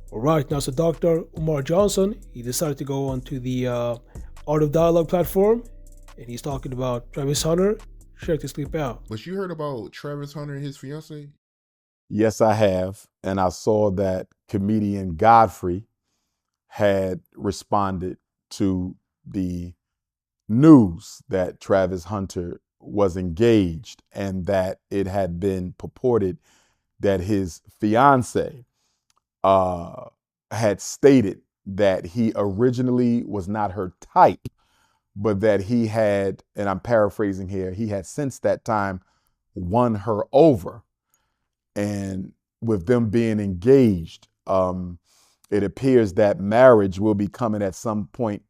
All right, now so Dr. Umar Johnson, he decided to go onto the Art of Dialogue platform, and he's talking about Travis Hunter. Check this clip out. But you heard about Travis Hunter and his fiance? Yes, I have. And I saw that comedian Godfrey had responded to the news that Travis Hunter was engaged and that it had been purported that his fiance had stated that he originally was not her type, but that he had, and I'm paraphrasing here, he had since that time won her over. And with them being engaged, it appears that marriage will be coming at some point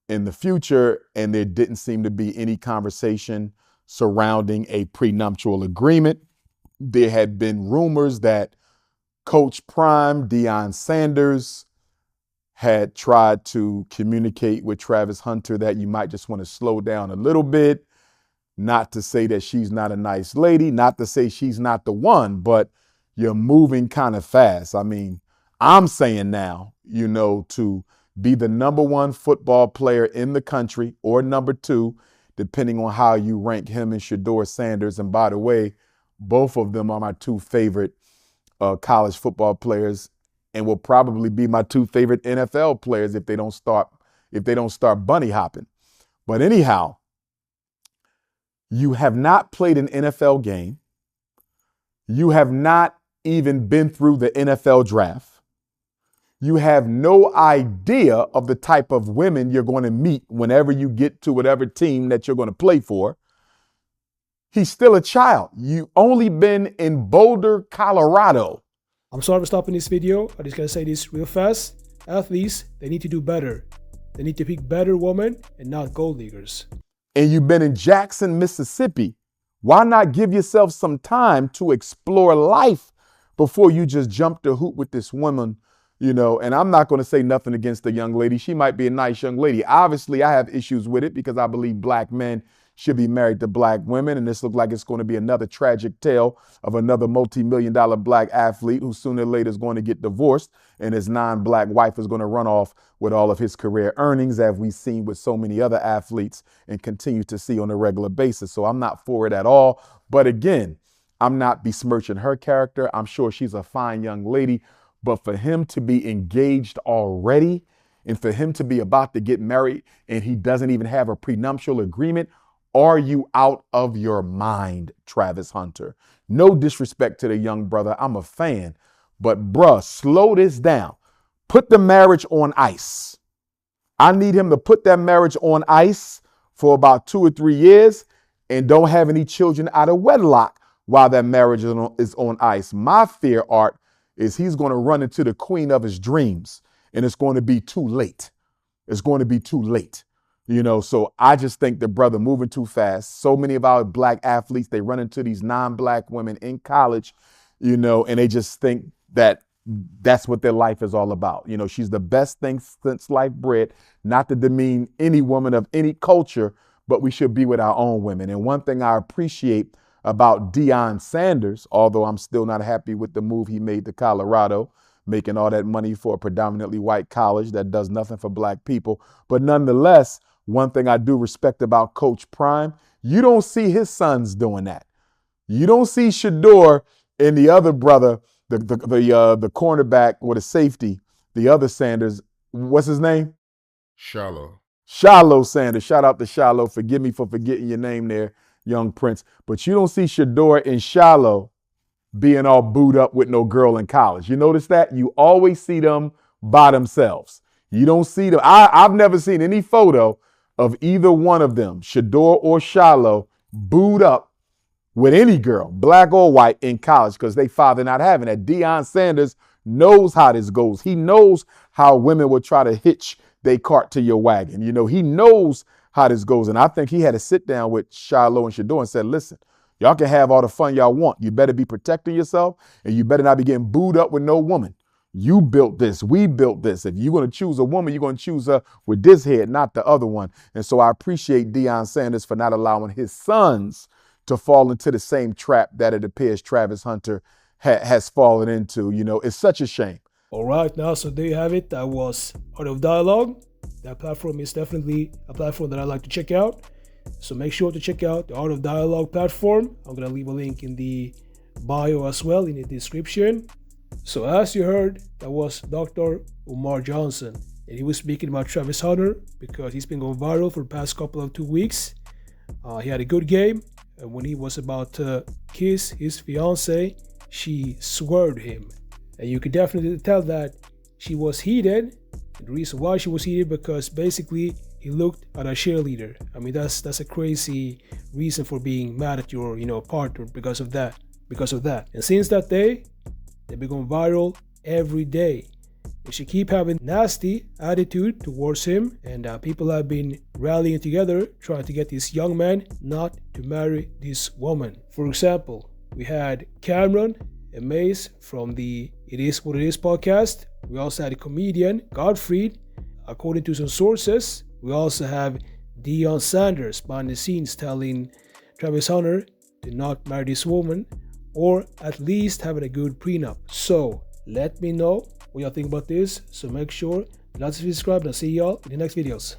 in the future, and there didn't seem to be any conversation surrounding a prenuptial agreement. There had been rumors that Coach Prime, Deion Sanders, had tried to communicate with Travis Hunter that you might just want to slow down a little bit. Not to say that she's not a nice lady, not to say she's not the one, but you're moving kind of fast. I mean, I'm saying now, to be the number one football player in the country or number two, depending on how you rank him and Shedeur Sanders. And by the way, both of them are my two favorite college football players and will probably be my two favorite NFL players if they don't start bunny hopping. But anyhow, you have not played an NFL game. You have not even been through the NFL draft. You have no idea of the type of women you're going to meet whenever you get to whatever team that you're going to play for. He's still a child. You've only been in Boulder, Colorado. I'm sorry for stopping this video. I'm just going to say this real fast. Athletes, they need to do better. They need to pick better women and not gold leaguers. And you've been in Jackson, Mississippi. Why not give yourself some time to explore life before you just jump the hoop with this woman? And I'm not going to say nothing against the young lady. She might be a nice young lady. Obviously, I have issues with it because I believe black men should be married to black women. And this looks like it's going to be another tragic tale of another multi-million-dollar black athlete who sooner or later is going to get divorced and his non-black wife is going to run off with all of his career earnings, as we've seen with so many other athletes and continue to see on a regular basis. So I'm not for it at all. But again, I'm not besmirching her character. I'm sure she's a fine young lady. But for him to be engaged already and for him to be about to get married and he doesn't even have a prenuptial agreement, are you out of your mind, Travis Hunter? No disrespect to the young brother. I'm a fan. But bruh, slow this down. Put the marriage on ice. I need him to put that marriage on ice for about 2 or 3 years and don't have any children out of wedlock while that marriage is on ice. My fear, Art, is he's going to run into the queen of his dreams and it's going to be too late. It's going to be too late. So I just think the brother moving too fast. So many of our black athletes, they run into these non-black women in college, and they just think that that's what their life is all about. She's the best thing since sliced bread, not to demean any woman of any culture, but we should be with our own women. And one thing I appreciate about Deion Sanders, although I'm still not happy with the move he made to Colorado, making all that money for a predominantly white college that does nothing for black people. But nonetheless, one thing I do respect about Coach Prime, you don't see his sons doing that. You don't see Shedeur and the other brother, the cornerback or the safety, the other Sanders, what's his name? Shiloh Sanders. Shout out to Shiloh. Forgive me for forgetting your name there, young prince. But you don't see Shedeur and Shiloh being all booed up with no girl in college. You notice that? You always see them by themselves. You don't see them. I've never seen any photo of either one of them, Shedeur or Shiloh, booed up with any girl, black or white, in college because they father not having that. Deion Sanders knows how this goes. He knows how women will try to hitch their cart to your wagon. He knows how this goes. And I think he had to sit down with Shiloh and Shedeur and said, listen, y'all can have all the fun y'all want. You better be protecting yourself and you better not be getting booed up with no woman. You built this. We built this. If you're going to choose a woman, you're going to choose her with this head, not the other one. And so I appreciate Deion Sanders for not allowing his sons to fall into the same trap that it appears Travis Hunter has fallen into. It's such a shame. Alright, now so there you have it. That was Art of Dialogue. That platform is definitely a platform that I like to check out. So make sure to check out the Art of Dialogue platform. I'm going to leave a link in the bio as well, in the description. So as you heard, that was Dr. Umar Johnson. And he was speaking about Travis Hunter because he's been going viral for the past couple of 2 weeks. He had a good game. And when he was about to kiss his fiance, she swerved him. And you could definitely tell that she was heated. And the reason why she was heated, because basically he looked at a cheerleader. I mean, that's a crazy reason for being mad at your, partner because of that. And since that day, they've been going viral every day. And she keep having nasty attitude towards him, and people have been rallying together trying to get this young man not to marry this woman. For example, we had Cameron and Mace from the It Is What It Is podcast. We also had a comedian, Godfried. According to some sources, we also have Deion Sanders behind the scenes telling Travis Hunter to not marry this woman, or at least having a good prenup. So let me know what y'all think about this. So make sure to like, subscribe, and I'll see y'all in the next videos.